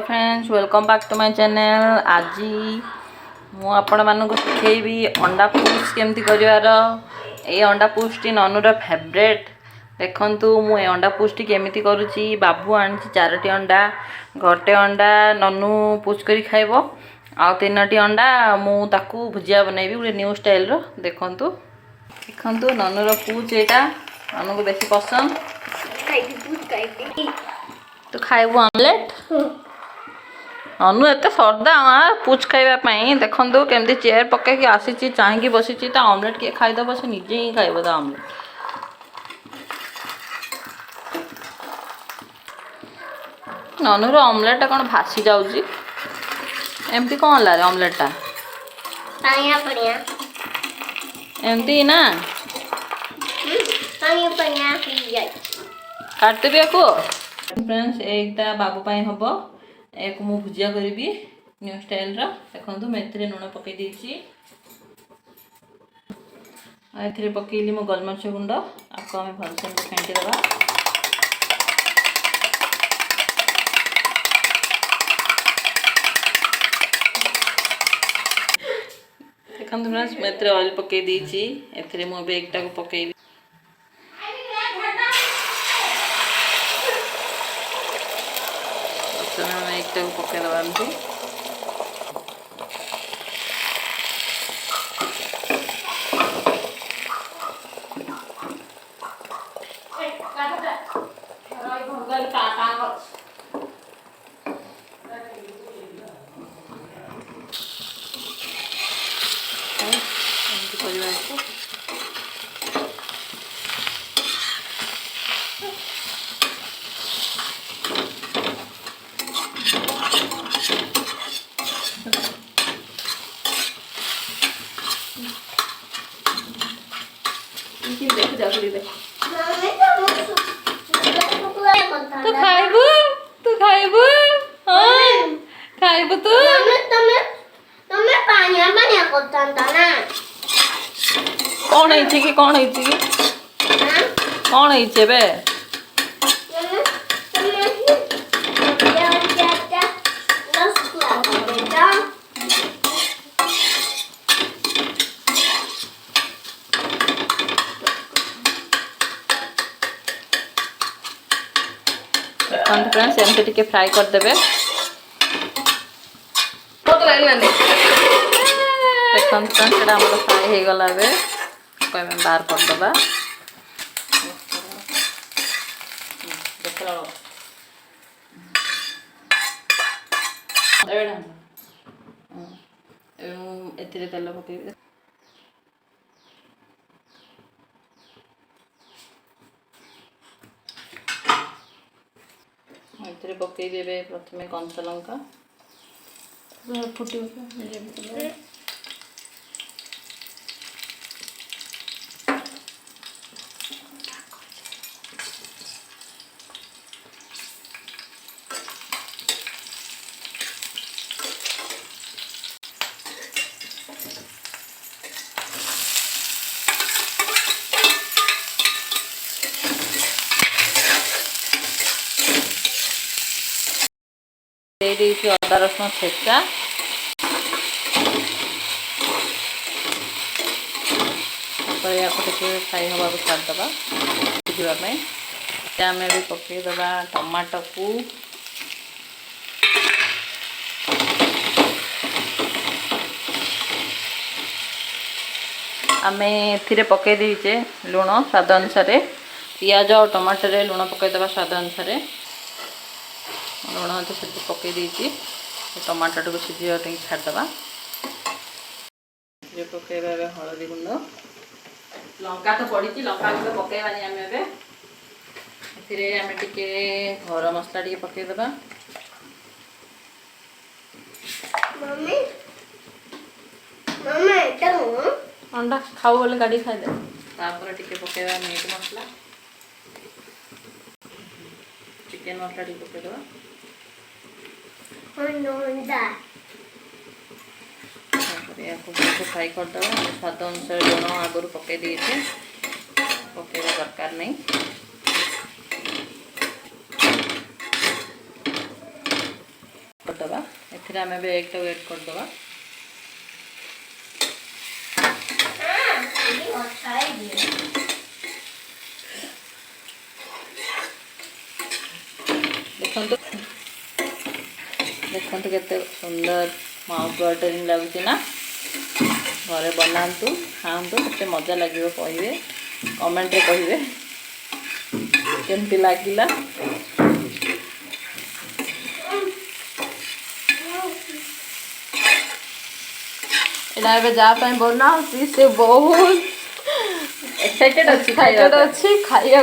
Friends welcome back to my channel. आज मु आपण मानक शिखेबी अंडा पुश केमती करिवार। ए अंडा पुष्टी ननुर फेवरेट। देखंतु मु ए अंडा पुष्टी केमती करूची। बाबू आनी 4टी अंडा, गोटे अंडा ननु पुश करी खाइबो आ 3टी अंडा मु ताकू भुजिया बनैबी गोटे न्यू स्टाइल रो। देखंतु देखंतु ननुर पुच एटा ननु को बेसी पसंद। तो खाइबो ऑमलेट अनु एत सरदा पुच खाइबा देखो केमती चेयर पकई आसी चाह बसी ऑमलेट किए खाईदब से निजे ही खाइब ऑमलेट। ननुर ऑमलेट कौन भासी जाऊँगी एमती कौन ला ऑमलेट टा एमती ना काटदेवी को फ्रेंड्स एकटा बाबू पाई हम एक मु भुजिया करी न्यू स्टाइल रा। देखो मैं लुण पकई देसी ए पकईली मो गोलमरिच गुंड आपको आम भलसे फेंटी देवा। देखो फ्रेंड्स मैं ऑयल पकई देसी ए मुझे एकटा को पकईबी। एकटा को पकई दबा एमती तू खाइबू तू खाइबू हां खाइबू तू कौन है कि कौन है कि कौन है बे फ्रेंड्स एमती टिके फ्राई कर देबे। देखो फ्रेंड्स एटा हमर फ्राई हे गला बे कोई में बाहर कर देबा। देख लो एडा एतिरे तेल पकेबे। एतिरे पकई देबे प्रथमे कंचा लंका फुटी अदा रसुण छेचा या फ्राई हवा को छाड़दबा बुझापी आम भी पकईदबा टमाटो को आम ए पकई देचे लुण स्वाद अनुसार पियाज और टमाटर रे लुण पकईदबा स्वाद अनुसार लुण से पकई देची टमाटो को सीझा छाड़दबा। पकईबा हलदी गुंड लंका तो पड़ी लंका गुंड पकईबानी आम एम टे घर मसला टे पकईदबा। अंडा खाऊ बोले गाड़ी खाईदे टे पकईबा मीट मसला चिकेन मसला टे पकईदबा। फ्राई करदे स्वाद अनुसार लुण आगुरी पकई देचे पकईवा दरकार नहीं। करदबा एथिरे आमे बे एक ऐड करदबा देखो केते सुंदर माउथ वाटरिंग लगुच ना घरे बनातु खातु केते मजा लगे कहे कमेंट रे कहे केमती लगिला एटा जा बना से बहुत एक्साइटेड अच्छी खाइया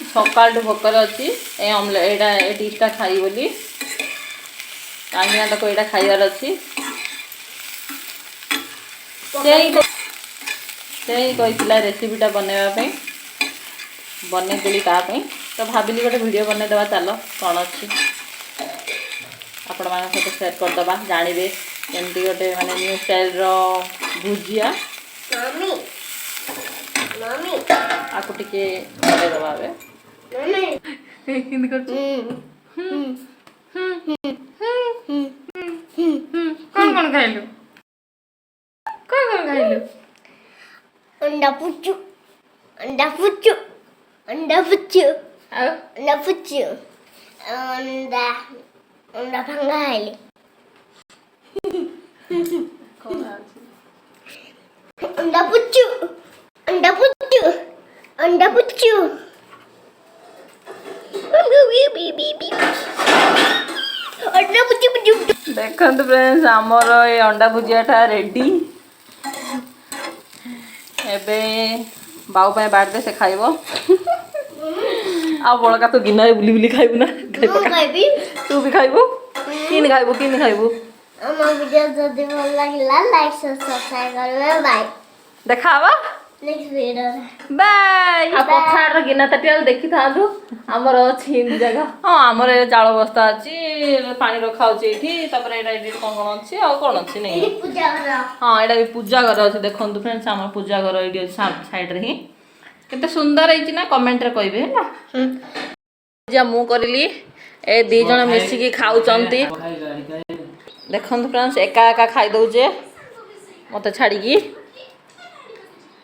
सकाल भोकर अच्छी ऑमलेट ये डिशटा खाई बोली कहीं तक यहाँ खाइबार अच्छी से ही कही रेसिपीटा बनवाई बनईदेली तो भाविली गोटे वीडियो बनईदेवा चल कौन अच्छी आपण मान सहित सेयार करदबा जानवे केमती गोटे माने न्यू स्टाइल भुजिया आपको टिके दबा कौन कौन खाइलु कौन खाइलु अंडा पुच्चू अंडा पुच्चू अंडा पुच्चू अंडा पुच्चू अंडा अंडा भंगा खाइली अंडा पुच्चू अंडा पुच्चू अंडा पुच्चू अंडा पुच्चू पुच्चू देखो फ्रेंड्स आमर ये अंडा भुजियाटा रेडी एबे बाऊ पे बाड़े से खाइब आ बड़का तो गिना बुली बुली खाइबु ना खाइबी तू भी खाइबु किन खाइबु हम वीडियो जल्दी भल लागिला लाइक सब्सक्राइब करबे बाय देखावा नेक्स्ट वीडियो बाय आ पखाड़ गिना तटिया देखि थांदु हमर अछि इन जगह हां हमर चाଳ बस्ता अछि पानी रखा अछि एठी तपर एटा एडी कोन अछि आ कोन अछि नै पूजा घर हां एटा भी पूजा घर अछि देखंतु फ्रेंड्स हमर पूजा घर एडी अछि साइड रे ही केते सुंदर आइछि ना कमेंट रे कहबे हैला जा मु करली ए दी जण मिसी की खाउ चंती देखंतु फ्रेंड्स एका एका खाइ दउ जे मते छाडी की